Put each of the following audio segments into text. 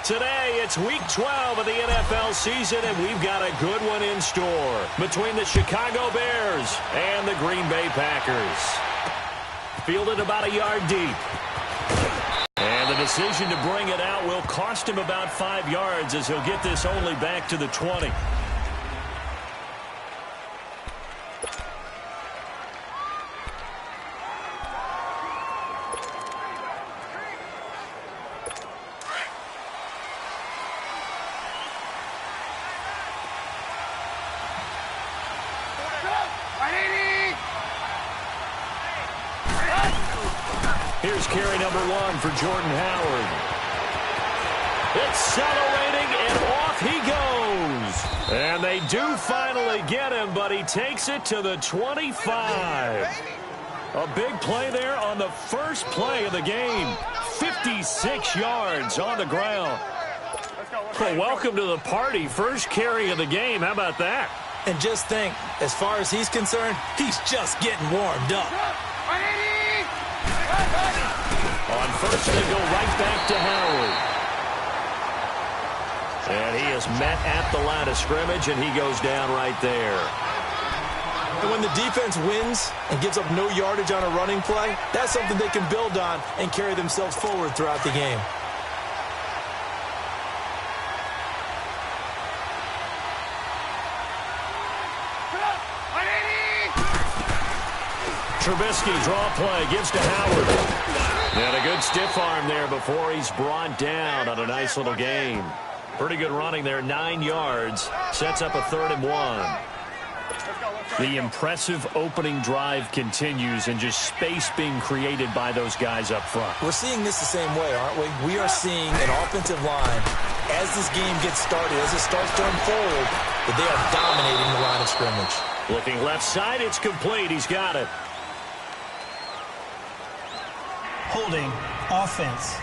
Today, it's Week 12 of the NFL season, and we've got a good one in store between the Chicago Bears and the Green Bay Packers. Fielded about a yard deep. And the decision to bring it out will cost him about 5 yards as he'll get this only back to the 20. Here's carry number 1 for Jordan Howard. Accelerating, and off he goes. And they do finally get him, but he takes it to the 25. A big play there on the first play of the game. 56 yards on the ground. Well, welcome to the party. First carry of the game. How about that? And just think, as far as he's concerned, he's just getting warmed up. On first, they go right back to Howard. And he is met at the line of scrimmage, and he goes down right there. And when the defense wins and gives up no yardage on a running play, that's something they can build on and carry themselves forward throughout the game. Trubisky, draw play, gives to Howard. And a good stiff arm there before he's brought down on a nice little gain. Pretty good running there, 9 yards. Sets up a 3rd and 1. The impressive opening drive continues, and just space being created by those guys up front. We're seeing this the same way, aren't we? We are seeing an offensive line, as this game gets started, as it starts to unfold, that they are dominating the line of scrimmage. Looking left side, it's complete. He's got it. Holding offense.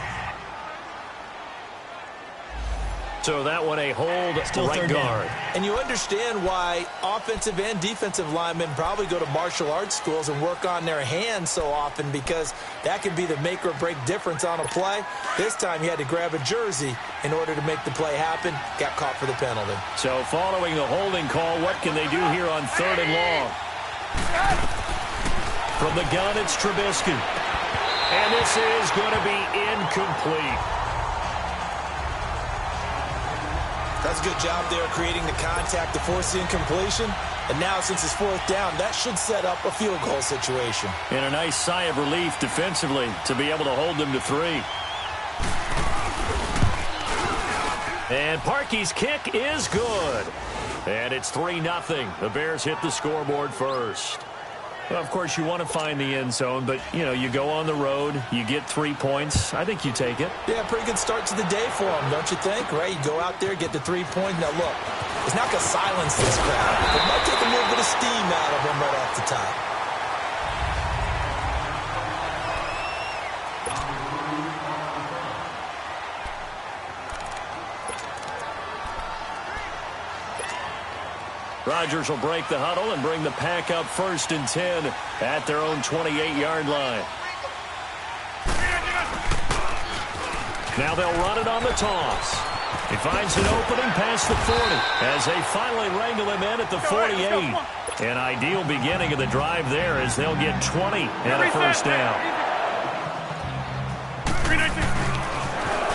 So that one a hold, Still right guard. And you understand why offensive and defensive linemen probably go to martial arts schools and work on their hands so often, because that can be the make or break difference on a play. This time he had to grab a jersey in order to make the play happen. Got caught for the penalty. So following the holding call, what can they do here on 3rd and long? From the gun, it's Trubisky. And this is going to be incomplete. That's a good job there creating the contact to force the incompletion. And now, since it's 4th down, that should set up a field goal situation. And a nice sigh of relief defensively to be able to hold them to 3. And Parkey's kick is good. And it's 3-0. The Bears hit the scoreboard first. Well, of course, you want to find the end zone, but, you know, you go on the road, you get 3 points. I think you take it. Yeah, pretty good start to the day for them, don't you think? Right? You go out there, get the 3 points. Now, look, it's not going to silence this crowd. It might take a little bit of steam out of them right off the top. Rodgers will break the huddle and bring the pack up 1st and 10 at their own 28-yard line. Now they'll run it on the toss. He finds an opening past the 40 as they finally wrangle him in at the 48. An ideal beginning of the drive there as they'll get 20 and a 1st down.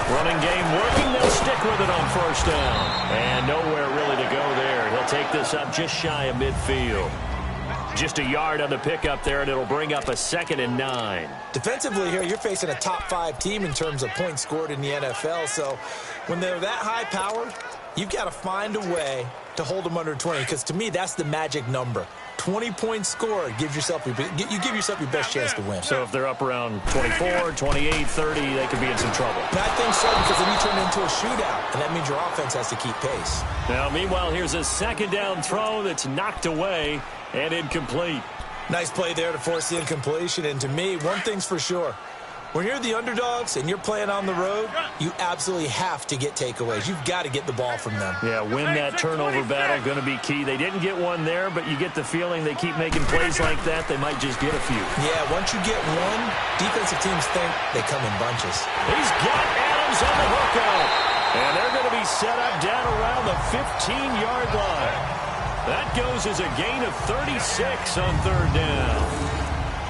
Running game working. They'll stick with it on 1st down. And nowhere really to go there. He'll take this up just shy of midfield. Just a yard on the pickup there, and it'll bring up a 2nd and 9. Defensively here, you're facing a top 5 team in terms of points scored in the NFL. So when they're that high-powered, you've got to find a way to hold them under 20, because to me, that's the magic number. 20 points scored, you give yourself your best chance to win. So if they're up around 24, 28, 30, they could be in some trouble. And I think so, because then you turn it into a shootout, and that means your offense has to keep pace. Now, meanwhile, here's a 2nd down throw that's knocked away and incomplete. Nice play there to force the incompletion, and to me, one thing's for sure. When you're the underdogs and you're playing on the road, you absolutely have to get takeaways. You've got to get the ball from them. Yeah, win that turnover battle, going to be key. They didn't get one there, but you get the feeling they keep making plays like that, they might just get a few. Yeah, once you get one, defensive teams think they come in bunches. He's got Adams on the hookup. And they're going to be set up down around the 15-yard line. That goes as a gain of 36 on third down.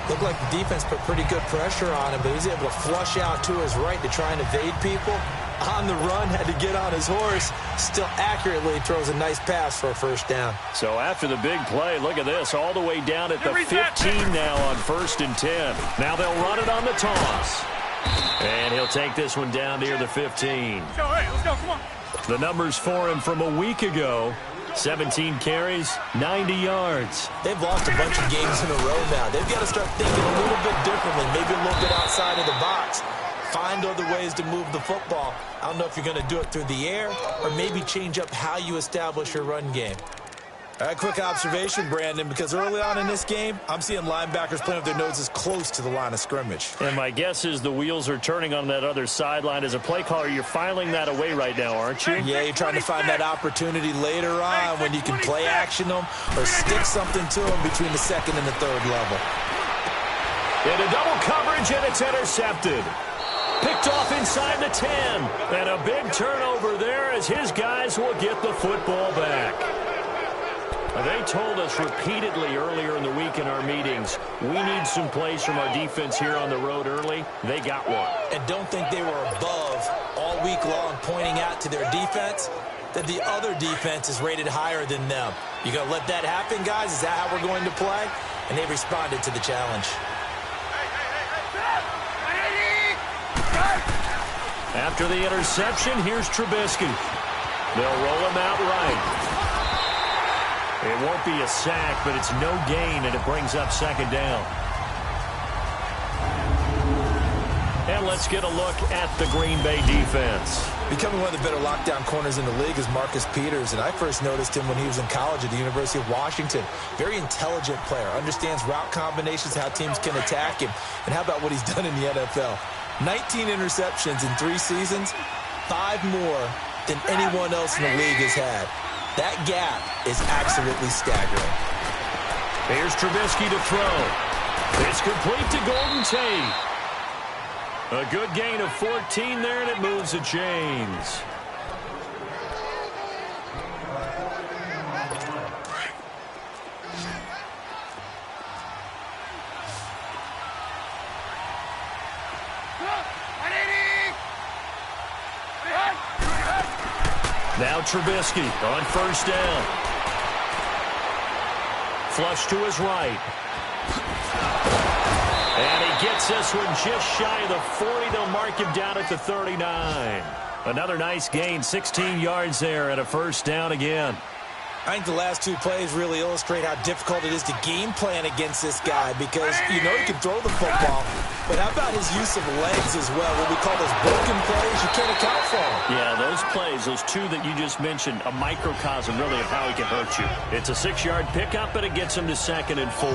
Looked like the defense put pretty good pressure on him, but he was able to flush out to his right to try and evade people. On the run, had to get on his horse. Still accurately throws a nice pass for a first down. So after the big play, look at this, all the way down at the 15 now on 1st and 10. Now they'll run it on the toss. And he'll take this one down near the 15. Let's go, come on. The numbers for him from a week ago. 17 carries, 90 yards. They've lost a bunch of games in a row now. They've got to start thinking a little bit differently, maybe a little bit outside of the box. Find other ways to move the football. I don't know if you're going to do it through the air or maybe change up how you establish your run game. All right, quick observation, Brandon, because early on in this game, I'm seeing linebackers playing with their noses close to the line of scrimmage. And my guess is the wheels are turning on that other sideline. As a play caller, you're filing that away right now, aren't you? Yeah, you're trying to find that opportunity later on when you can play action them or stick something to them between the second and the third level. Into double coverage, and it's intercepted. Picked off inside the 10. And a big turnover there as his guys will get the football back. They told us repeatedly earlier in the week in our meetings, we need some plays from our defense here on the road early. They got one. And don't think they were above all week long pointing out to their defense that the other defense is rated higher than them. You going to let that happen, guys? Is that how we're going to play? And they responded to the challenge. After the interception, here's Trubisky. They'll roll him out right. It won't be a sack, but it's no gain, and it brings up second down. And let's get a look at the Green Bay defense. Becoming one of the better lockdown corners in the league is Marcus Peters, and I first noticed him when he was in college at the University of Washington. Very intelligent player, understands route combinations, how teams can attack him, and how about what he's done in the NFL? 19 interceptions in 3 seasons, 5 more than anyone else in the league has had. That gap is absolutely staggering. Here's Trubisky to throw. It's complete to Golden Tate. A good gain of 14 there, and it moves the chains. Now Trubisky on first down. Flush to his right. And he gets this one just shy of the 40. They'll mark him down at the 39. Another nice gain, 16 yards there, and a first down again. I think the last 2 plays really illustrate how difficult it is to game plan against this guy because you know he can throw the football, but how about his use of legs as well? What we call those broken plays, you can't account for them. Yeah, those plays, those 2 that you just mentioned, a microcosm really of how he can hurt you. It's a 6-yard pickup, but it gets him to 2nd and 4.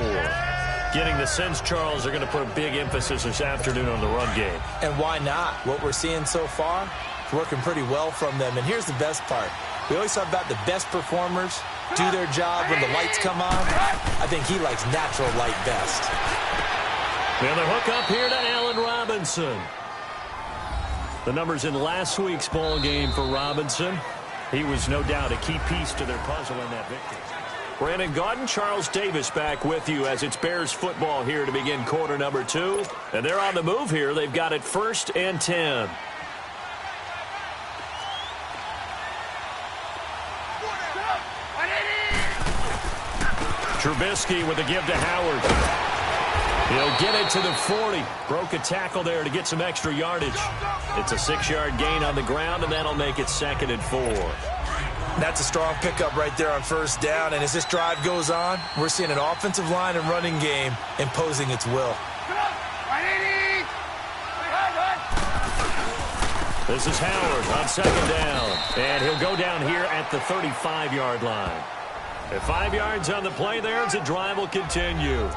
Getting the sense, Charles, they're going to put a big emphasis this afternoon on the run game. And why not? What we're seeing so far is working pretty well from them. And here's the best part. We always talk about the best performers do their job when the lights come on. I think he likes natural light best. And the hook up here to Allen Robinson. The numbers in last week's ball game for Robinson. He was no doubt a key piece to their puzzle in that victory. Brandon Gaudin, Charles Davis back with you as it's Bears football here to begin quarter number 2. And they're on the move here. They've got it 1st and 10. Trubisky with a give to Howard. He'll get it to the 40. Broke a tackle there to get some extra yardage. It's a 6-yard gain on the ground, and that'll make it 2nd and 4. That's a strong pickup right there on first down. And as this drive goes on, we're seeing an offensive line and running game imposing its will. This is Howard on 2nd down. And he'll go down here at the 35-yard line. At 5 yards on the play there, the drive will continue.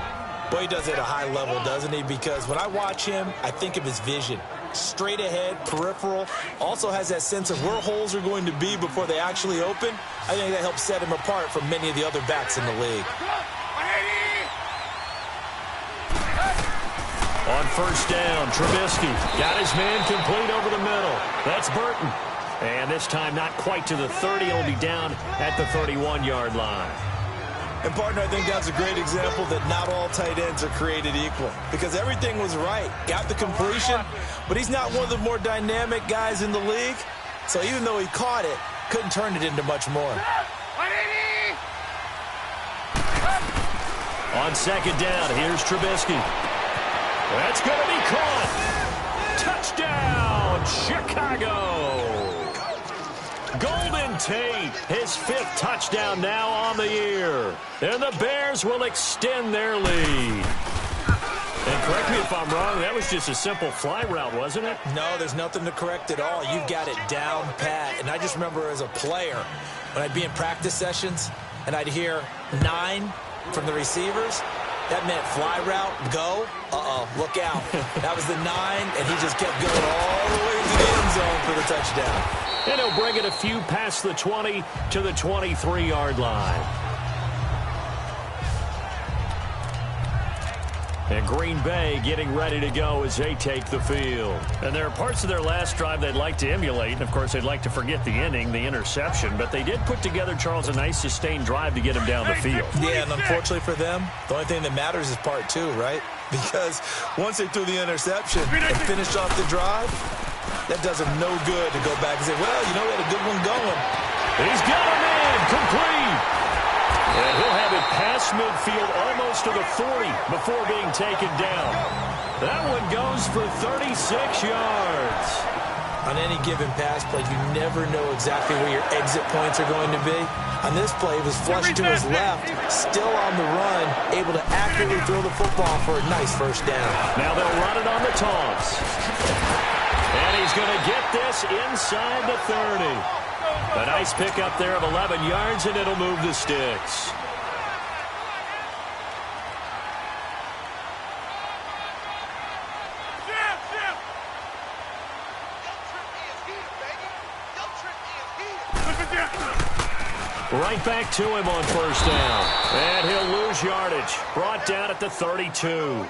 Boy, he does it at a high level, doesn't he? Because when I watch him, I think of his vision. Straight ahead, peripheral. Also has that sense of where holes are going to be before they actually open. I think that helps set him apart from many of the other backs in the league. On first down, Trubisky got his man complete over the middle. That's Burton. And this time not quite to the 30. It'll be down at the 31-yard line. And, partner, I think that's a great example that not all tight ends are created equal because everything was right. Got the completion, but he's not one of the more dynamic guys in the league. So even though he caught it, couldn't turn it into much more. On second down, here's Trubisky. That's going to be caught. Touchdown, Chicago. Golden Tate, his 5th touchdown now on the year. And the Bears will extend their lead. And correct me if I'm wrong, that was just a simple fly route, wasn't it? No, there's nothing to correct at all. You've got it down pat. And I just remember as a player, when I'd be in practice sessions, and I'd hear 9 from the receivers, that meant fly route, go, look out. That was the 9, and he just kept going all the way to the end zone for the touchdown. And he'll bring it a few past the 20 to the 23-yard line. And Green Bay getting ready to go as they take the field. And there are parts of their last drive they'd like to emulate. And, of course, they'd like to forget the inning, the interception. But they did put together, Charles, a nice sustained drive to get him down the field. Yeah, and unfortunately for them, the only thing that matters is part 2, right? Because once they threw the interception and finished off the drive, that does them no good to go back and say, well, you know, we had a good one going. He's got him in, complete. And he'll have it past midfield almost to the 40 before being taken down. That one goes for 36 yards. On any given pass play, you never know exactly where your exit points are going to be. On this play, it was flushed to his left, still on the run, able to accurately throw the football for a nice first down. Now they'll run it on the toss. And he's going to get this inside the 30. A nice pickup there of 11 yards, and it'll move the sticks. Right back to him on first down. And he'll lose yardage. Brought down at the 32.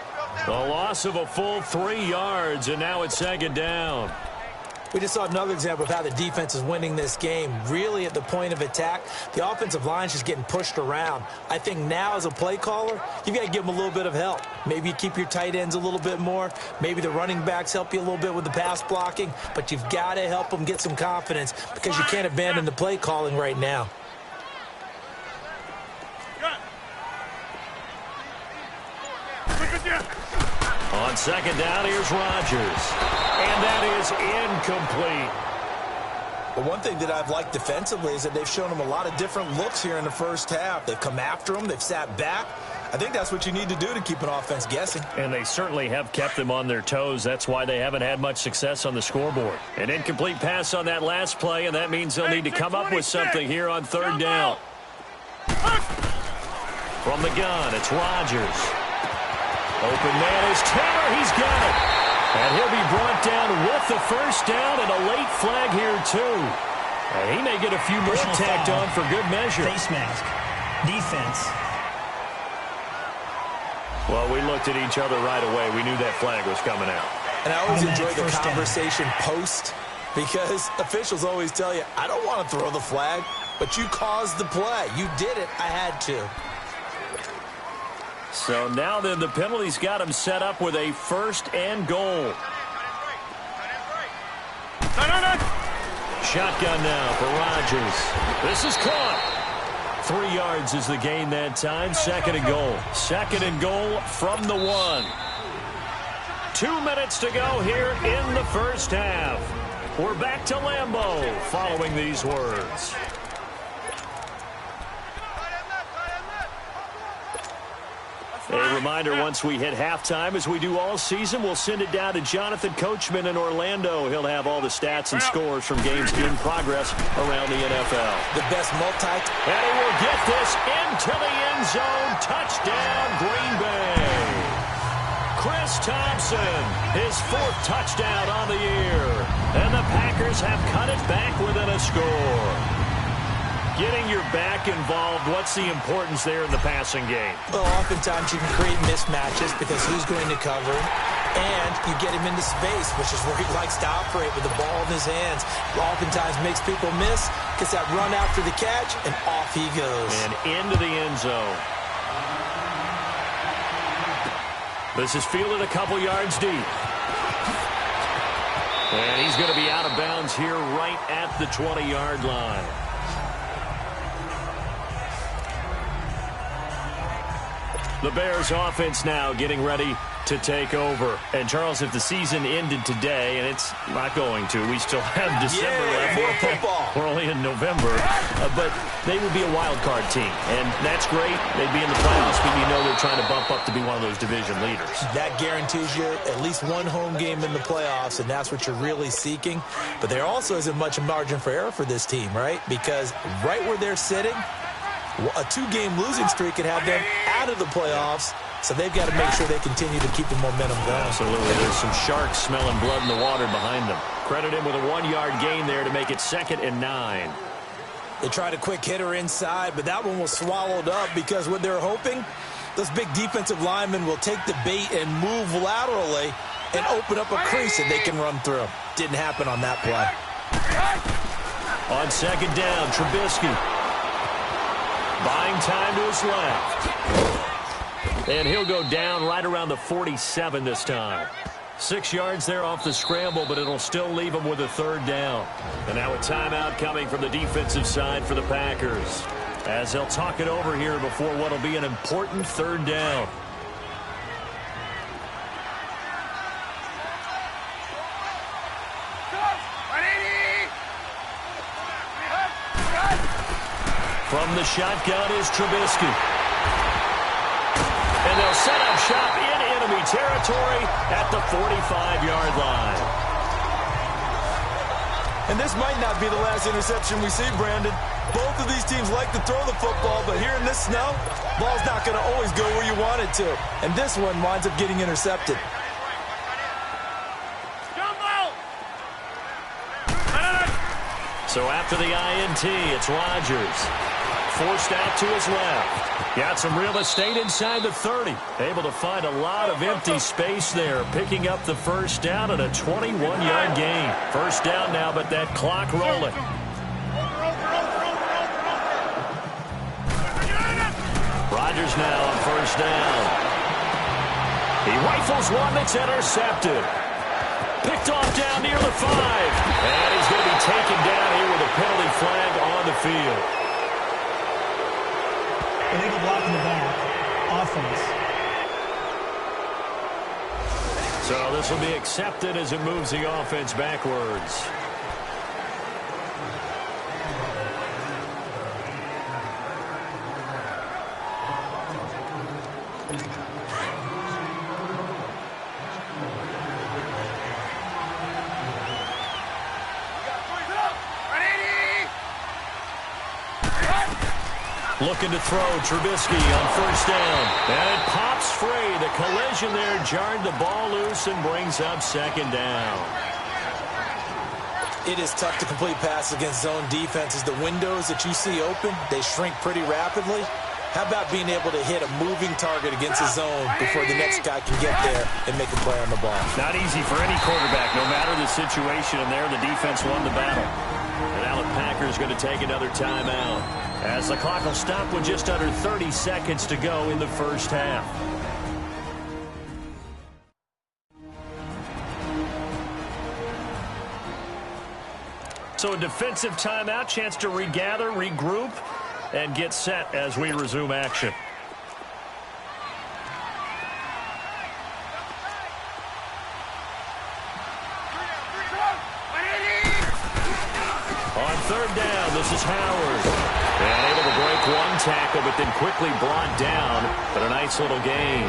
A loss of a full 3 yards, and now it's second down. We just saw another example of how the defense is winning this game. Really at the point of attack, the offensive line is just getting pushed around. I think now as a play caller, you've got to give them a little bit of help. Maybe you keep your tight ends a little bit more. Maybe the running backs help you a little bit with the pass blocking. But you've got to help them get some confidence because you can't abandon the play calling right now. On second down, here's Rodgers. And that is incomplete. But one thing that I've liked defensively is that they've shown them a lot of different looks here in the first half. They've come after them. They've sat back. I think that's what you need to do to keep an offense guessing. And they certainly have kept them on their toes. That's why they haven't had much success on the scoreboard. An incomplete pass on that last play, and that means they'll need to come up with something here on third down. From the gun, it's Rodgers. Open man is Taylor. He's got it. And he'll be brought down with the first down and a late flag here, too. And he may get a few more tacked on for good measure. Face mask. Defense. Well, we looked at each other right away. We knew that flag was coming out. And I always enjoy the conversation post because officials always tell you, I don't want to throw the flag, but you caused the play. You did it. I had to. So now then the penalty's got him set up with a first and goal. Shotgun now for Rodgers. This is caught. 3 yards is the gain that time. Second and goal. Second and goal from the 1. 2 minutes to go here in the first half. We're back to Lambeau following these words. A reminder, once we hit halftime, as we do all season, we'll send it down to Jonathan Coachman in Orlando. He'll have all the stats and scores from games in progress around the NFL. The best And he will get this into the end zone. Touchdown, Green Bay. Chris Thompson, his 4th touchdown on the year. And the Packers have cut it back within a score. Getting your back involved, what's the importance there in the passing game? Well, oftentimes you can create mismatches because who's going to cover? And you get him into space, which is where he likes to operate with the ball in his hands. Oftentimes makes people miss, gets that run after the catch, and off he goes. And into the end zone. This is fielded a couple yards deep. And he's going to be out of bounds here right at the 20-yard line. The Bears offense now getting ready to take over. And, Charles, if the season ended today, and it's not going to, we still have December left. More football. We're only in November. But they would be a wild card team. And that's great. They'd be in the playoffs, but you know they're trying to bump up to be one of those division leaders. That guarantees you at least one home game in the playoffs, and that's what you're really seeking. But there also isn't much margin for error for this team, right? Because right where they're sitting, a two-game losing streak could have them out of the playoffs, so they've got to make sure they continue to keep the momentum going. Absolutely. There's some sharks smelling blood in the water behind them. Credit him with a 1-yard gain there to make it 2nd and 9. They tried a quick hitter inside, but that one was swallowed up because what they're hoping, those big defensive linemen will take the bait and move laterally and open up a crease that they can run through. Didn't happen on that play. On 2nd down, Trubisky. Buying time to his left. And he'll go down right around the 47 this time. 6 yards there off the scramble, but it'll still leave him with a 3rd down. And now a timeout coming from the defensive side for the Packers, as they'll talk it over here before what will be an important 3rd down. From the shotgun is Trubisky. And they'll set up shop in enemy territory at the 45-yard line. And this might not be the last interception we see, Brandon. Both of these teams like to throw the football, but here in this snow, ball's not going to always go where you want it to. And this one winds up getting intercepted. So after the INT, it's Rodgers. Forced out to his left. Got some real estate inside the 30. Able to find a lot of empty space there. Picking up the 1st down and a 21-yard gain. 1st down now, but that clock rolling. Rodgers now on 1st down. He rifles one that's intercepted. Picked off down near the 5. And he's going to be taken down here with a penalty flag on the field. Illegal block in the back. Offense. So this will be accepted as it moves the offense backwards. Looking to throw, Trubisky on 1st down. And it pops free. The collision there jarred the ball loose and brings up 2nd down. It is tough to complete passes against zone defenses. The windows that you see open, they shrink pretty rapidly. How about being able to hit a moving target against a zone before the next guy can get there and make a play on the ball? Not easy for any quarterback, no matter the situation. And there, the defense won the battle. And now the Packers going to take another timeout, as the clock will stop with just under 30 seconds to go in the 1st half. So a defensive timeout, chance to regather, regroup, and get set as we resume action. On 3rd down, this is Howard. And able to break one tackle, but then quickly brought down. But a nice little gain.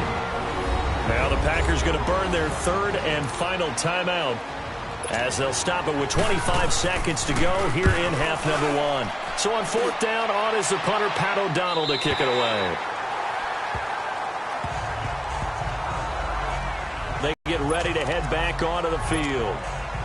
Now the Packers going to burn their 3rd and final timeout, as they'll stop it with 25 seconds to go here in half number 1. So on 4th down, on is the punter, Pat O'Donnell, to kick it away. They get ready to head back onto the field.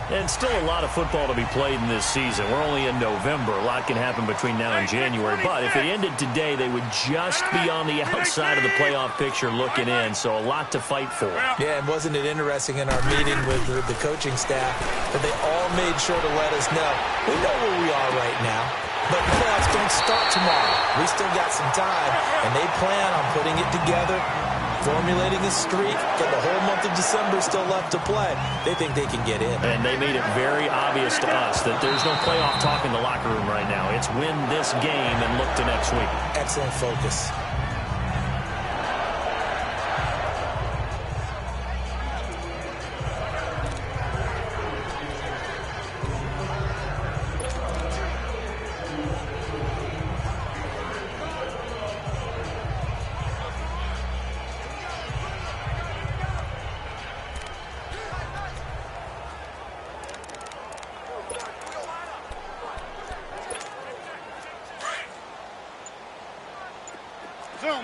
And still a lot of football to be played in this season. We're only in November. A lot can happen between now and January. But if it ended today, they would just be on the outside of the playoff picture looking in. So a lot to fight for. Yeah, and wasn't it interesting in our meeting with the coaching staff that they all made sure to let us know, we know where we are right now, but the playoffs don't start tomorrow. We still got some time, and they plan on putting it together, formulating a streak, got the whole month of December still left to play. They think they can get in. And they made it very obvious to us that there's no playoff talk in the locker room right now. It's win this game and look to next week. Excellent focus.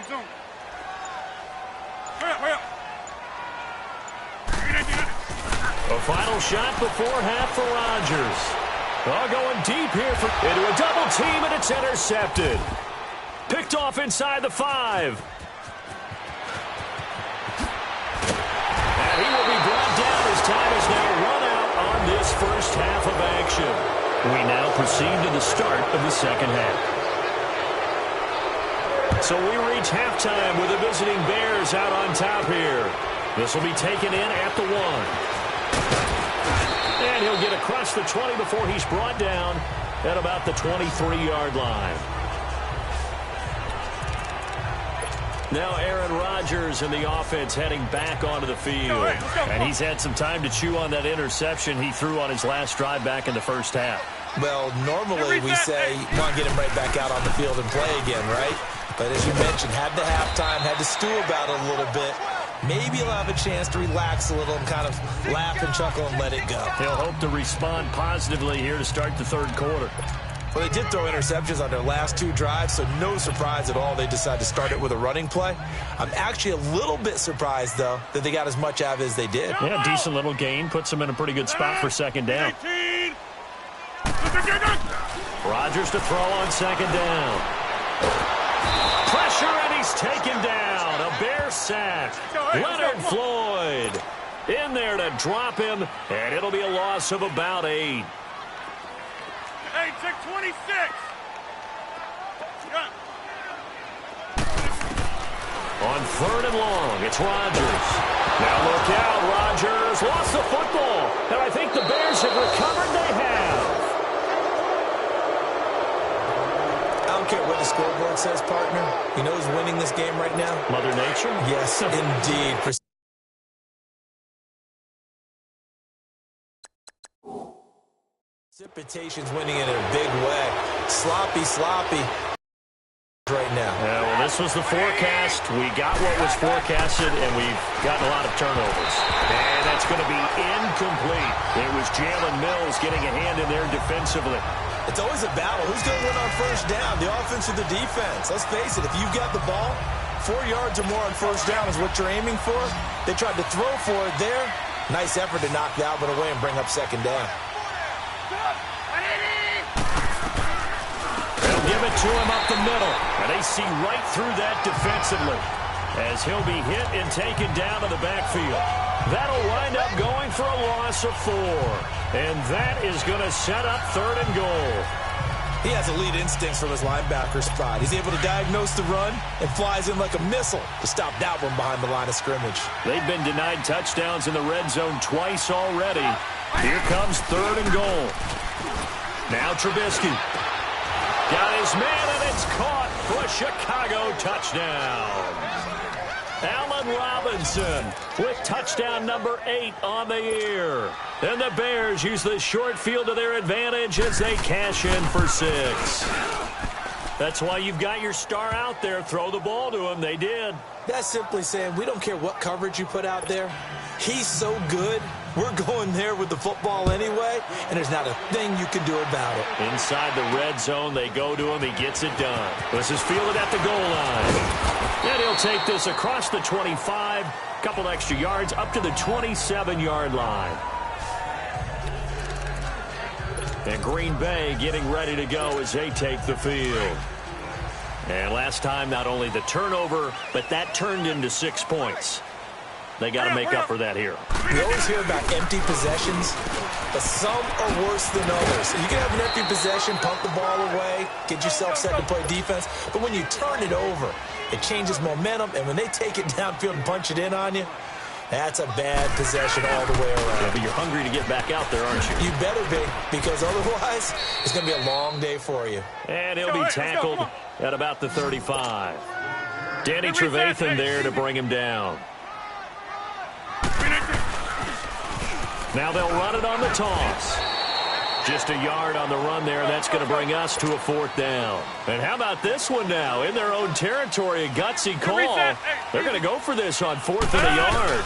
Zoom. Hurry up. A final shot before half for Rodgers. Going deep here into a double team, and it's intercepted. Picked off inside the 5. And he will be brought down as time is now run out on this first half of action. We now proceed to the start of the second half. So we reach halftime with the visiting Bears out on top here. This will be taken in at the 1. And he'll get across the 20 before he's brought down at about the 23-yard line. Now Aaron Rodgers and the offense heading back onto the field. And he's had some time to chew on that interception he threw on his last drive back in the first half. Well, normally we say, come on, get him right back out on the field and play again, right? But as you mentioned, had the halftime, had to stew about it a little bit. Maybe he'll have a chance to relax a little and kind of laugh and chuckle and let it go. He'll hope to respond positively here to start the third quarter. Well, they did throw interceptions on their last 2 drives, so no surprise at all they decided to start it with a running play. I'm actually a little bit surprised, though, that they got as much out of it as they did. Yeah, decent little gain. Puts them in a pretty good spot for second down. Rodgers to throw on second down. Pressure, and he's taken down. A Bear sack. Leonard Floyd in there to drop him, and it'll be a loss of about 8. Hey, check 26. On third and long, it's Rodgers. Now look out, Rodgers lost the football, and I think the Bears have recovered. They have. I don't care what the scoreboard says, partner. You know who's winning this game right now? Mother Nature? Yes, indeed. Precipitation's winning in a big way. Sloppy right now. Yeah, well, this was the forecast. We got what was forecasted, and we've gotten a lot of turnovers. And that's going to be incomplete. It was Jalen Mills getting a hand in there defensively. It's always a battle. Who's going to win on first down, the offense or the defense? Let's face it, if you've got the ball, 4 yards or more on first down is what you're aiming for. They tried to throw for it there. Nice effort to knock that one away and bring up second down. They'll give it to him up the middle, and they see right through that defensively as he'll be hit and taken down to the backfield. That'll wind up going for a loss of 4, and that is going to set up third and goal. He has elite instincts from his linebacker spot. He's able to diagnose the run and flies in like a missile to stop that one behind the line of scrimmage. They've been denied touchdowns in the red zone twice already. Here comes third and goal. Now Trubisky. Got his man, and it's caught for a Chicago touchdown. Allen Robinson with touchdown number 8 on the year. And the Bears use the short field to their advantage as they cash in for 6. That's why you've got your star out there. Throw the ball to him. They did. That's simply saying we don't care what coverage you put out there. He's so good. We're going there with the football anyway, and there's not a thing you can do about it. Inside the red zone, they go to him. He gets it done. This is fielded at the goal line. And he'll take this across the 25, couple extra yards, up to the 27-yard line. And Green Bay getting ready to go as they take the field. And last time, not only the turnover, but that turned into 6 points. They got to make up for that here. We always hear about empty possessions, but some are worse than others. You can have an empty possession, pump the ball away, get yourself set to play defense, but when you turn it over, it changes momentum, and when they take it downfield and punch it in on you, that's a bad possession all the way around. Yeah, but you're hungry to get back out there, aren't you? You better be, because otherwise, it's going to be a long day for you. And he'll be tackled at about the 35. Danny Trevathan there to bring him down. Now they'll run it on the toss. Just a yard on the run there. That's going to bring us to a 4th down. And how about this one now? In their own territory, a gutsy call. They're going to go for this on 4th and a yard.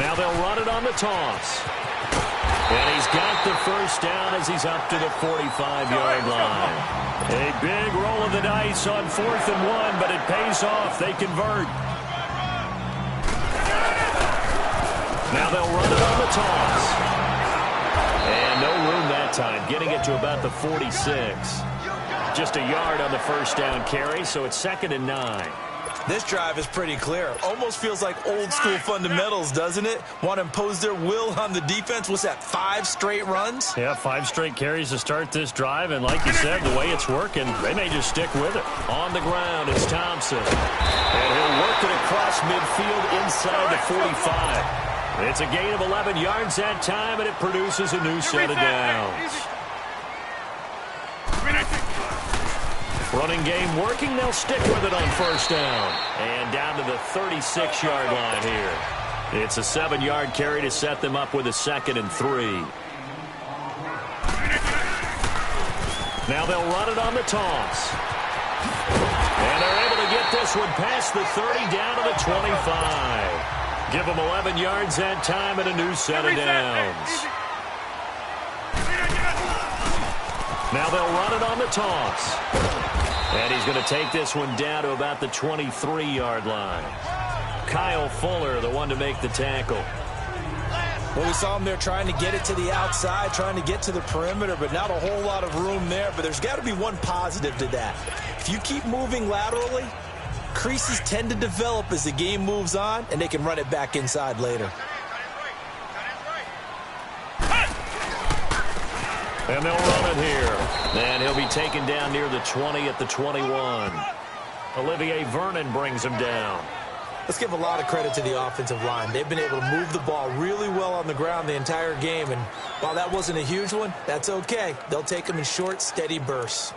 Now they'll run it on the toss. And he's got the first down as he's up to the 45-yard line. A big roll of the dice on 4th and 1, but it pays off. They convert. Now they'll run it on the toss. And no room that time, getting it to about the 46. Just a yard on the first down carry, so it's 2nd and 9. This drive is pretty clear. Almost feels like old school fundamentals, doesn't it? Want to impose their will on the defense. What's that, 5 straight runs? Yeah, 5 straight carries to start this drive, and like you said, the way it's working, they may just stick with it. On the ground, it's Thompson. And he'll work it across midfield inside the 45. It's a gain of 11 yards that time, and it produces a new set of downs. Running game working. They'll stick with it on first down. And down to the 36-yard line here. It's a 7-yard carry to set them up with a 2nd and 3. Now they'll run it on the toss. And they're able to get this one past the 30 down to the 25. Give them 11 yards that time and a new set of downs. Now they'll run it on the toss. And he's going to take this one down to about the 23-yard line. Kyle Fuller, the one to make the tackle. Well, we saw him there trying to get it to the outside, trying to get to the perimeter, but not a whole lot of room there. But there's got to be one positive to that. If you keep moving laterally, creases tend to develop as the game moves on, and they can run it back inside later. And they'll run it here. And he'll be taken down near the 20 at the 21. Olivier Vernon brings him down. Let's give a lot of credit to the offensive line. They've been able to move the ball really well on the ground the entire game. And while that wasn't a huge one, that's okay. They'll take them in short, steady bursts.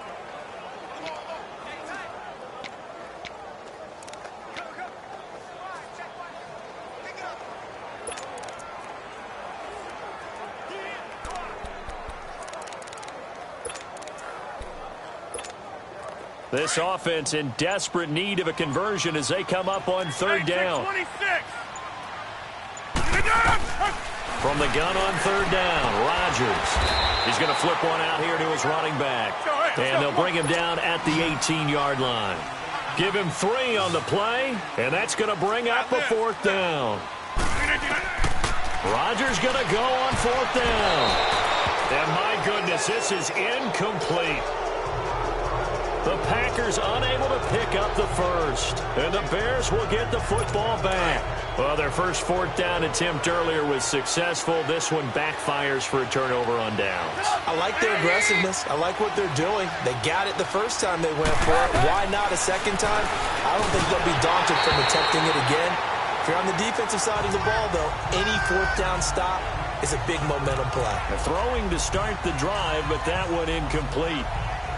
This offense in desperate need of a conversion as they come up on 3rd down. From the gun on 3rd down, Rodgers. He's going to flip one out here to his running back. And they'll bring him down at the 18-yard line. Give him 3 on the play, and that's going to bring up a 4th down. Rodgers going to go on 4th down. And my goodness, this is incomplete. The Packers unable to pick up the first. And the Bears will get the football back. Well, their first 4th down attempt earlier was successful. This one backfires for a turnover on downs. I like their aggressiveness. I like what they're doing. They got it the first time they went for it. Why not a second time? I don't think they'll be daunted from attempting it again. If you're on the defensive side of the ball, though, any 4th down stop is a big momentum play. Throwing to start the drive, but that one incomplete.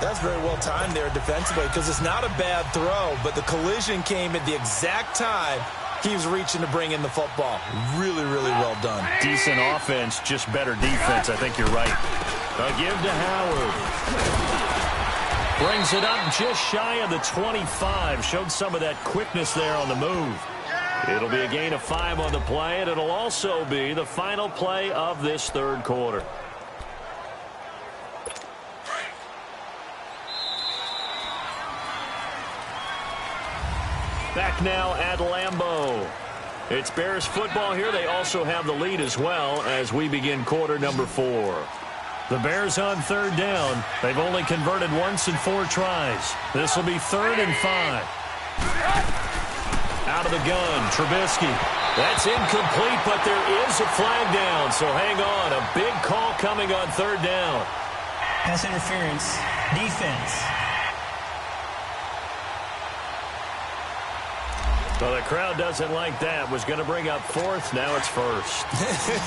That's very well timed there defensively because it's not a bad throw, but the collision came at the exact time he was reaching to bring in the football. Really, really well done. Decent offense, just better defense. I think you're right. A give to Howard. Brings it up just shy of the 25. Showed some of that quickness there on the move. It'll be a gain of 5 on the play, and it'll also be the final play of this 3rd quarter. Back now at Lambeau. It's Bears football here. They also have the lead as well as we begin quarter number 4. The Bears on third down. They've only converted once in 4 tries. This will be 3rd and 5. Out of the gun, Trubisky. That's incomplete, but there is a flag down, so hang on. A big call coming on 3rd down. Pass interference. Defense. Well, the crowd doesn't like that. Was going to bring up 4th. Now it's 1st.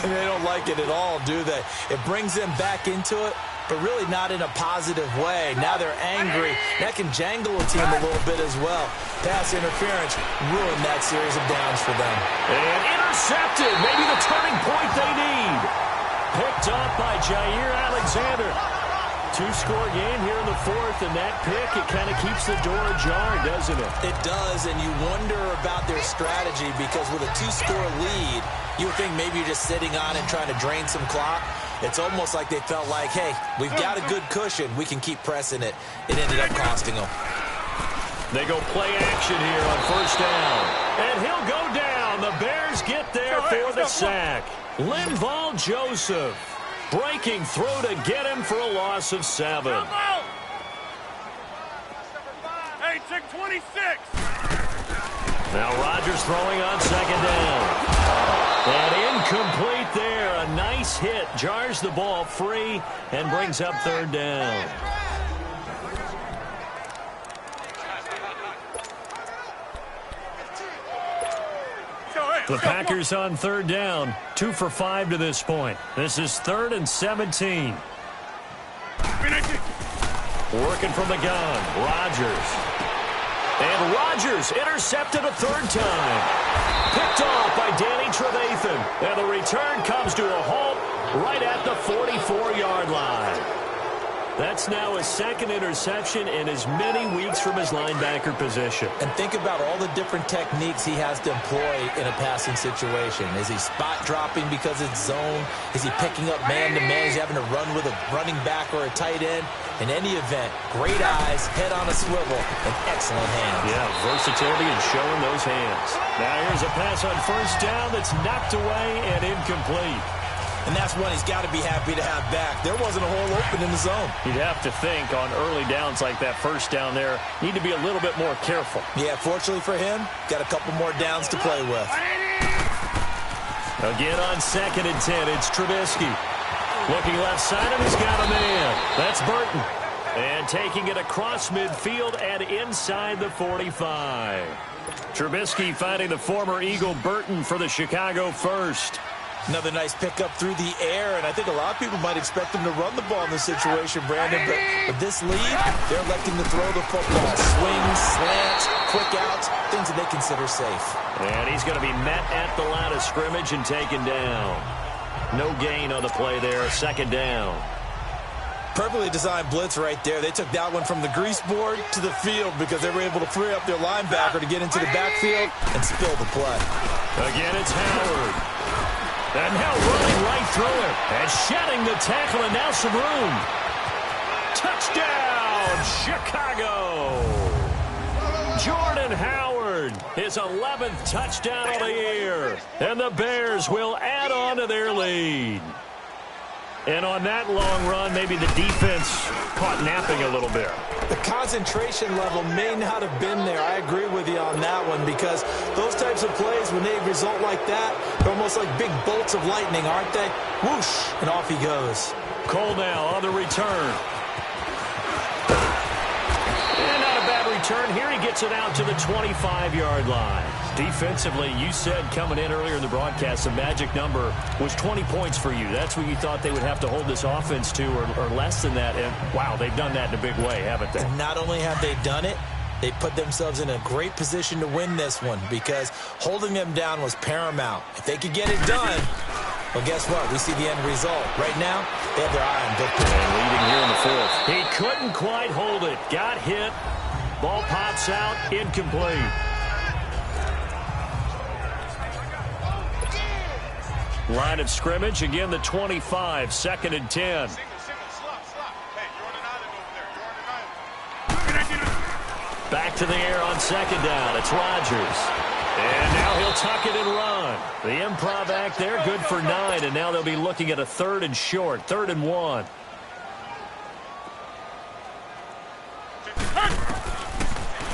They don't like it at all, do they? It brings them back into it, but really not in a positive way. Now they're angry. That can jangle a team a little bit as well. Pass interference ruined that series of downs for them. And intercepted. Maybe the turning point they need. Picked up by Jair Alexander. 2-score game here in the 4th, and that pick, it kind of keeps the door ajar, doesn't it? It does, and you wonder about their strategy because with a 2-score lead, you would think maybe you're just sitting on it trying to drain some clock. It's almost like they felt like, hey, we've got a good cushion. We can keep pressing it. It ended up costing them. They go play action here on 1st down. And he'll go down. The Bears get there for the sack. Linval Joseph. Breaking through to get him for a loss of 7. Hey, check 26. Now Rodgers throwing on 2nd down. And incomplete there. A nice hit. Jars the ball free and brings up 3rd down. The Packers on 3rd down. 2 for 5 to this point. This is 3rd and 17. Working from the gun. Rodgers. And Rodgers intercepted a 3rd time. Picked off by Danny Trevathan. And the return comes to a halt right at the 44-yard line. That's now his 2nd interception in as many weeks from his linebacker position. And think about all the different techniques he has to employ in a passing situation. Is he spot dropping because it's zone? Is he picking up man-to-man? Is he having to run with a running back or a tight end? In any event, great eyes, head on a swivel, and excellent hands. Yeah, versatility and showing those hands. Now here's a pass on 1st down that's knocked away and incomplete. And that's one he's got to be happy to have back. There wasn't a hole open in the zone. You'd have to think on early downs like that 1st down there, need to be a little bit more careful. Yeah, fortunately for him, got a couple more downs to play with. Again on 2nd and 10, it's Trubisky. Looking left side, and he's got a man. That's Burton. And taking it across midfield and inside the 45. Trubisky finding the former Eagle Burton for the Chicago first. Another nice pickup through the air, and I think a lot of people might expect him to run the ball in this situation, Brandon, but with this lead, they're electing to throw the football. Swings, slants, quick outs, things that they consider safe. And he's going to be met at the line of scrimmage and taken down. No gain on the play there, 2nd down. Perfectly designed blitz right there. They took that one from the grease board to the field because they were able to free up their linebacker to get into the backfield and spill the play. Again, it's Howard. And now running right through it. And shedding the tackle, and now some room. Touchdown, Chicago. Jordan Howard, his 11th touchdown of the year. And the Bears will add on to their lead. And on that long run, maybe the defense caught napping a little bit. The concentration level may not have been there. I agree with you on that one because those types of plays, when they result like that, they're almost like big bolts of lightning, aren't they? Whoosh, and off he goes. Cole now on the return. And not a bad return. Here he gets it out to the 25-yard line. Defensively, you said coming in earlier in the broadcast, the magic number was 20 points for you. That's what you thought they would have to hold this offense to or less than that. And, wow, they've done that in a big way, haven't they? And not only have they done it, they put themselves in a great position to win this one because holding them down was paramount. If they could get it done, well, guess what? We see the end result. Right now, they have their eye on victory. And leading here in the 4th. He couldn't quite hold it. Got hit. Ball pops out. Incomplete. Line of scrimmage, again the 25, 2nd and 10. Back to the air on 2nd down. It's Rodgers. And now he'll tuck it and run. The improv act there, good for 9, and now they'll be looking at a 3rd and short, 3rd and 1.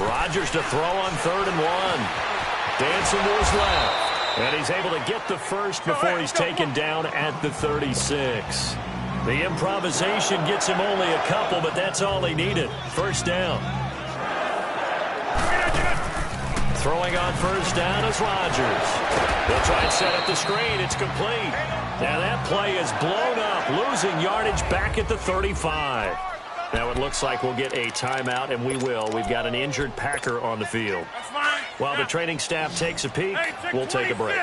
Rodgers to throw on 3rd and 1. Dancing to his left. And he's able to get the first before he's taken down at the 36. The improvisation gets him only a couple, but that's all he needed. First down. Throwing on first down is Rodgers. They'll try and set up the screen. It's complete. Now that play is blown up, losing yardage back at the 35. Now it looks like we'll get a timeout, and we will. We've got an injured Packer on the field. While the training staff takes a peek, we'll take a break.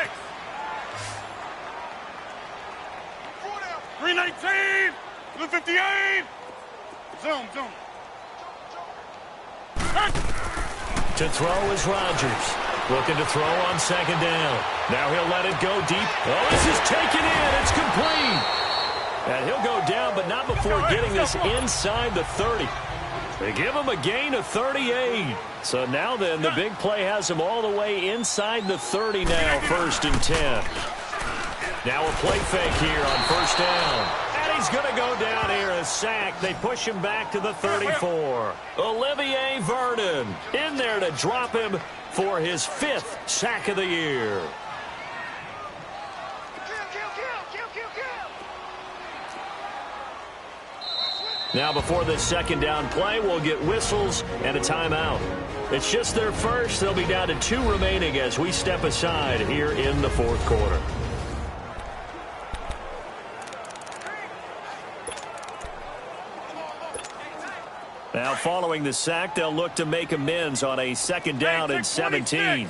319, 258. Zoom. To throw is Rodgers. Looking to throw on 2nd down. Now he'll let it go deep. Oh, this is taken in. It's complete. And he'll go down, but not before getting this inside the 30. They give him a gain of 38. So now then, the big play has him all the way inside the 30 now, 1st and 10. Now a play fake here on 1st down. And he's going to go down here, a sack. They push him back to the 34. Olivier Vernon in there to drop him for his 5th sack of the year. Now before this 2nd down play, we'll get whistles and a timeout. It's just their first. They'll be down to 2 remaining as we step aside here in the 4th quarter. Now following the sack, they'll look to make amends on a 2nd down and 17.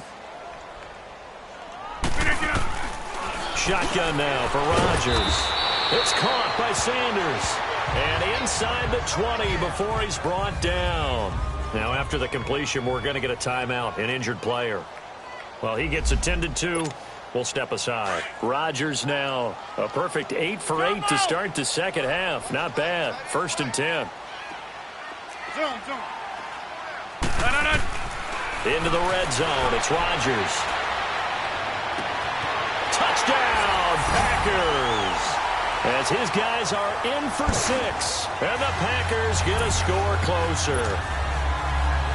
Shotgun now for Rodgers. It's caught by Sanders. And inside the 20 before he's brought down. Now after the completion, we're going to get a timeout, an injured player. Well, he gets attended to. We'll step aside. Rodgers now a perfect 8 for 8 to start the 2nd half. Not bad. 1st and 10. Into the red zone. It's Rodgers. Touchdown, Packers. As his guys are in for 6. And the Packers get a score closer.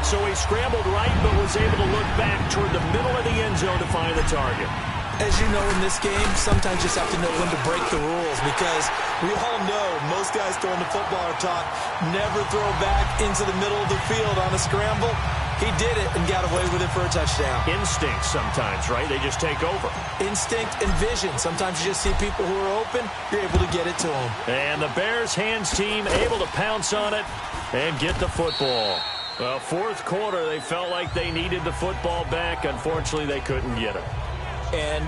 So he scrambled right, but was able to look back toward the middle of the end zone to find the target. As you know, in this game, sometimes you just have to know when to break the rules, because we all know most guys throwing the football are taught never throw back into the middle of the field on a scramble. He did it and got away with it for a touchdown. Instinct sometimes, right? They just take over. Instinct and vision. Sometimes you just see people who are open, you're able to get it to them. And the Bears hands team able to pounce on it and get the football. Well, 4th quarter, they felt like they needed the football back. Unfortunately, they couldn't get it. And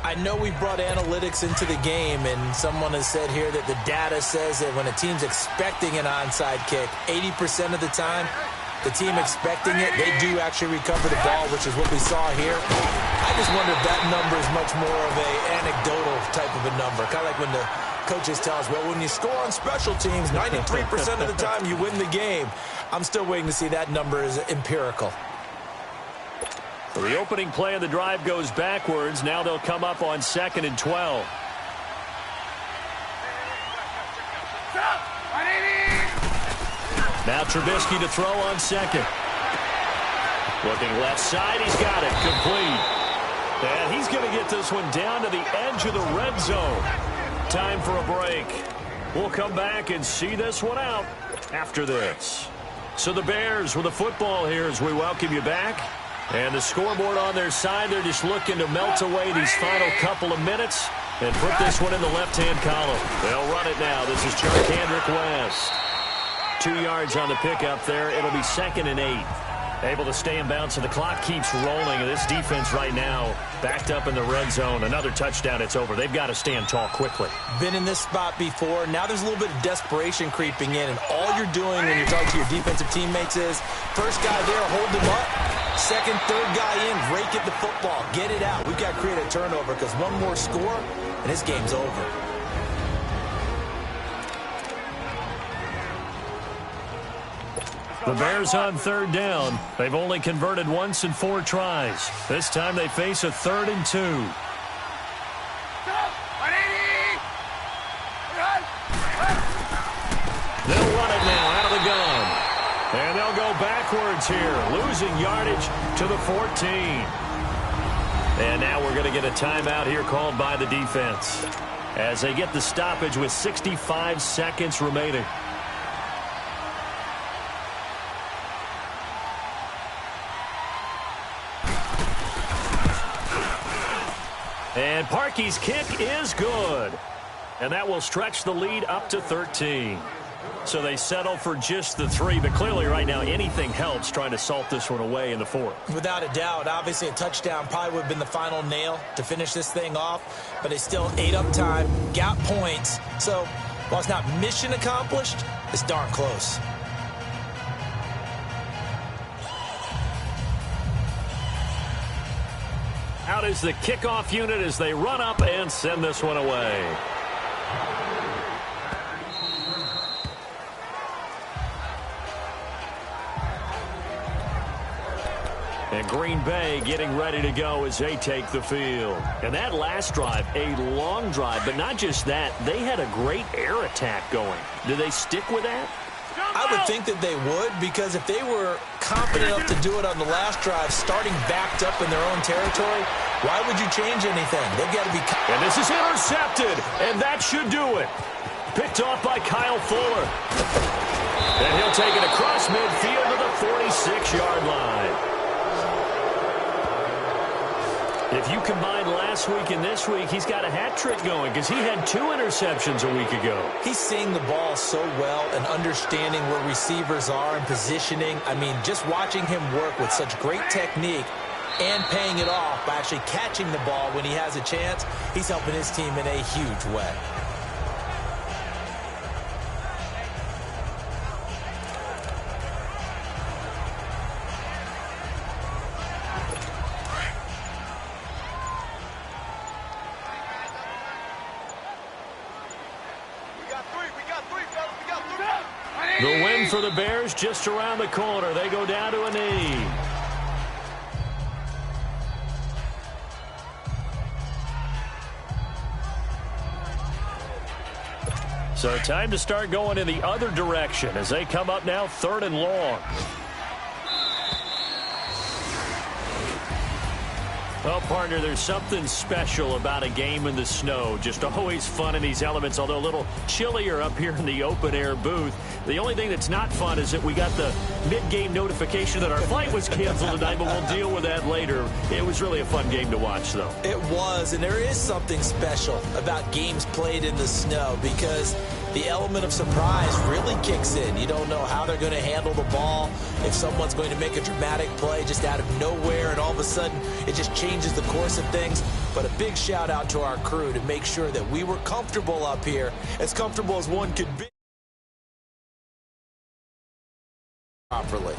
I know we brought analytics into the game, and someone has said here that the data says that when a team's expecting an onside kick, 80% of the time, the team expecting it, they do actually recover the ball, which is what we saw here. I just wonder if that number is much more of a anecdotal type of a number. Kind of like when the coaches tell us, well, when you score on special teams, 93% of the time you win the game. I'm still waiting to see that number is empirical. So the opening play of the drive goes backwards. Now they'll come up on 2nd and 12. Now Trubisky to throw on 2nd. Looking left side, he's got it, complete. And he's going to get this one down to the edge of the red zone. Time for a break. We'll come back and see this one out after this. So the Bears with the football here as we welcome you back. And the scoreboard on their side, they're just looking to melt away these final couple of minutes and put this one in the left-hand column. They'll run it now. This is Charkandrick West. 2 yards on the pickup there. It'll be 2nd and 8. Able to stay in bounds, so the clock keeps rolling. And this defense right now backed up in the red zone. Another touchdown, it's over. They've got to stand tall quickly. Been in this spot before. Now there's a little bit of desperation creeping in. And all you're doing when you're talking to your defensive teammates is, first guy there, hold them up. Second, third guy in, rake at the football. Get it out. We've got to create a turnover because one more score, and this game's over. The Bears on 3rd down. They've only converted once in 4 tries. This time they face a 3rd and 2. They'll run it now out of the gun. And they'll go backwards here, losing yardage to the 14. And now we're going to get a timeout here called by the defense as they get the stoppage with 65 seconds remaining. And Parkey's kick is good. And that will stretch the lead up to 13. So they settle for just the 3, but clearly right now anything helps trying to salt this one away in the 4th. Without a doubt, obviously a touchdown probably would have been the final nail to finish this thing off, but they still ate up time, got points. So while it's not mission accomplished, it's darn close. Out is the kickoff unit as they run up and send this one away. And Green Bay getting ready to go as they take the field. And that last drive, a long drive, but not just that, they had a great air attack going. Do they stick with that? I would think that they would, because if they were confident enough to do it on the last drive, starting backed up in their own territory, why would you change anything? They've got to be... And this is intercepted, and that should do it. Picked off by Kyle Fuller. And he'll take it across midfield to the 46-yard line. If you combine last week and this week, he's got a hat trick going because he had 2 interceptions a week ago. He's seeing the ball so well and understanding where receivers are and positioning. I mean, just watching him work with such great technique and paying it off by actually catching the ball when he has a chance, he's helping his team in a huge way. The win for the Bears just around the corner. They go down to a knee. So time to start going in the other direction as they come up now 3rd and long. Well, partner, there's something special about a game in the snow. Just always fun in these elements, although a little chillier up here in the open-air booth. The only thing that's not fun is that we got the mid-game notification that our flight was canceled tonight, but we'll deal with that later. It was really a fun game to watch, though. It was, and there is something special about games played in the snow because the element of surprise really kicks in. You don't know how they're going to handle the ball, if someone's going to make a dramatic play just out of nowhere, and all of a sudden it just changes the course of things. But a big shout out to our crew to make sure that we were comfortable up here, as comfortable as one could be. Properly.